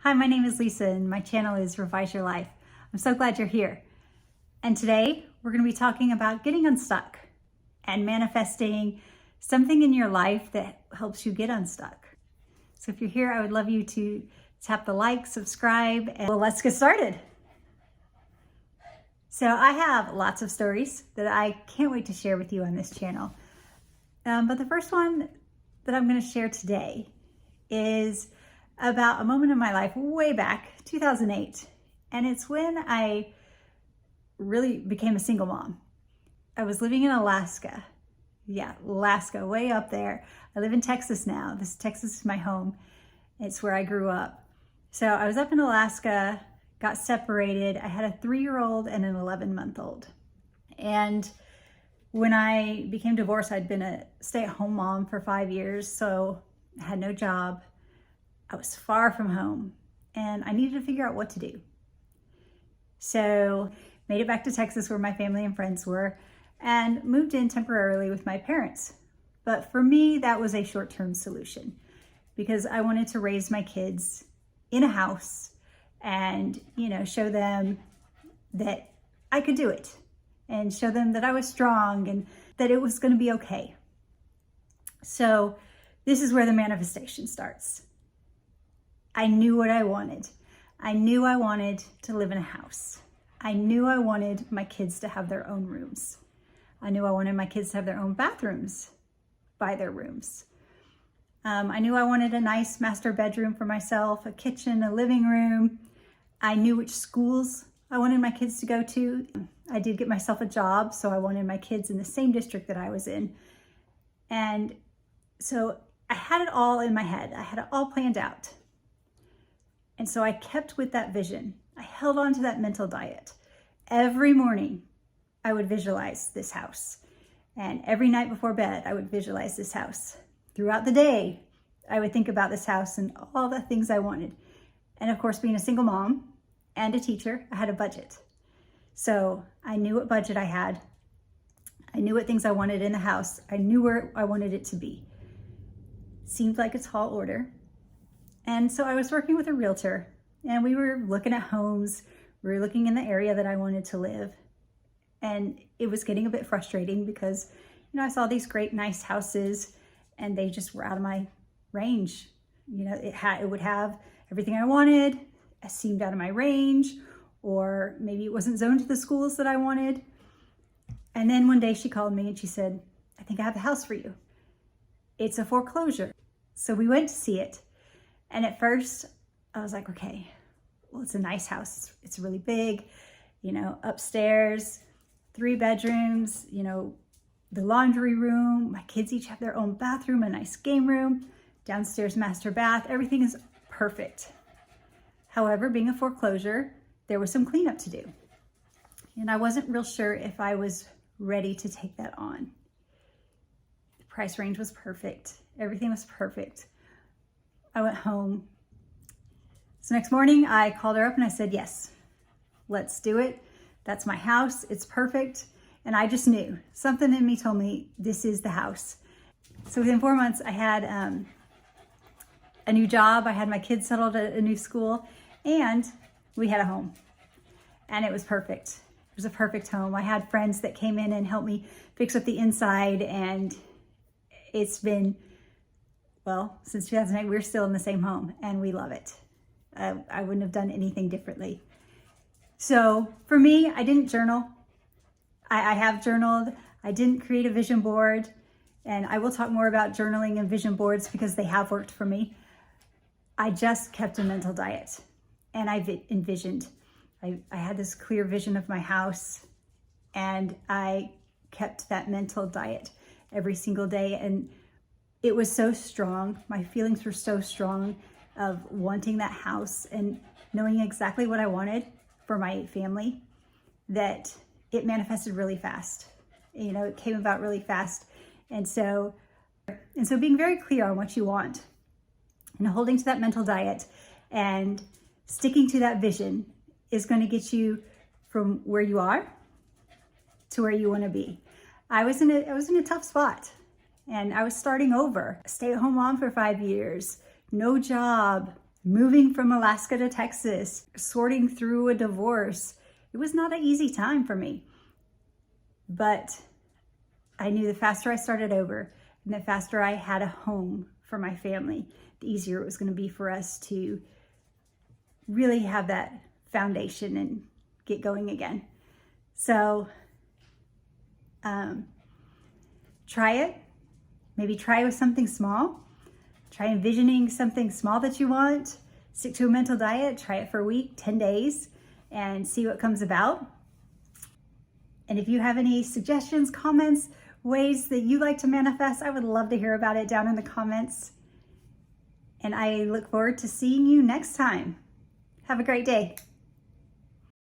Hi, my name is Lisa and my channel is Revise Your Life. I'm so glad you're here. And today we're going to be talking about getting unstuck and manifesting something in your life that helps you get unstuck. So if you're here, I would love you to tap the like, subscribe, and well, let's get started. So I have lots of stories that I can't wait to share with you on this channel. But the first one that I'm going to share today is about a moment in my life way back, 2008. And it's when I really became a single mom. I was living in Alaska. Yeah, Alaska, way up there. I live in Texas now. Texas is my home. It's where I grew up. So I was up in Alaska, got separated. I had a 3-year-old and an 11-month-old. And when I became divorced, I'd been a stay-at-home mom for 5 years, so I had no job. I was far from home and I needed to figure out what to do. So made it back to Texas where my family and friends were and moved in temporarily with my parents. But for me, that was a short-term solution because I wanted to raise my kids in a house and, show them that I could do it and show them that I was strong and that it was going to be okay. So this is where the manifestation starts. I knew what I wanted. I knew I wanted to live in a house. I knew I wanted my kids to have their own rooms. I knew I wanted my kids to have their own bathrooms by their rooms. I knew I wanted a nice master bedroom for myself, a kitchen, a living room. I knew which schools I wanted my kids to go to. I did get myself a job, so I wanted my kids in the same district that I was in. And so I had it all in my head. I had it all planned out. And so I kept with that vision. I held on to that mental diet. Every morning, I would visualize this house. And every night before bed, I would visualize this house. Throughout the day, I would think about this house and all the things I wanted. And of course, being a single mom and a teacher, I had a budget. So I knew what budget I had. I knew what things I wanted in the house. I knew where I wanted it to be. Seemed like a tall order. And so I was working with a realtor and we were looking at homes. We were looking in the area that I wanted to live. And it was getting a bit frustrating because, I saw these great, nice houses and they just were out of my range. It would have everything I wanted. It seemed out of my range, or maybe it wasn't zoned to the schools that I wanted. And then one day she called me and she said, "I think I have a house for you. It's a foreclosure." So we went to see it. And at first I was like, okay, well, it's a nice house. It's really big, upstairs, 3 bedrooms, the laundry room. My kids each have their own bathroom, a nice game room, downstairs master bath. Everything is perfect. However, being a foreclosure, there was some cleanup to do. And I wasn't real sure if I was ready to take that on. The price range was perfect. Everything was perfect. I went home. So next morning I called her up and I said, yes, let's do it. That's my house. It's perfect. And I just knew. Something in me told me this is the house. So within 4 months I had a new job. I had my kids settled at a new school and we had a home. And it was perfect. It was a perfect home. I had friends that came in and helped me fix up the inside, and it's been, well, since 2008, we're still in the same home and we love it. I wouldn't have done anything differently. So for me, I didn't journal. I have journaled. I didn't create a vision board, and I will talk more about journaling and vision boards because they have worked for me. I just kept a mental diet and I envisioned. I had this clear vision of my house and I kept that mental diet every single day, and it was so strong. My feelings were so strong of wanting that house and knowing exactly what I wanted for my family that it manifested really fast. It came about really fast. And so being very clear on what you want and holding to that mental diet and sticking to that vision is going to get you from where you are to where you want to be. I was in a tough spot. And I was starting over, stay-at-home mom for 5 years, no job, moving from Alaska to Texas, sorting through a divorce. It was not an easy time for me. But I knew the faster I started over and the faster I had a home for my family, the easier it was going to be for us to really have that foundation and get going again. So try it. Maybe try with something small. Try envisioning something small that you want. Stick to a mental diet. Try it for a week, 10 days, and see what comes about. And if you have any suggestions, comments, ways that you like to manifest, I would love to hear about it down in the comments. And I look forward to seeing you next time. Have a great day.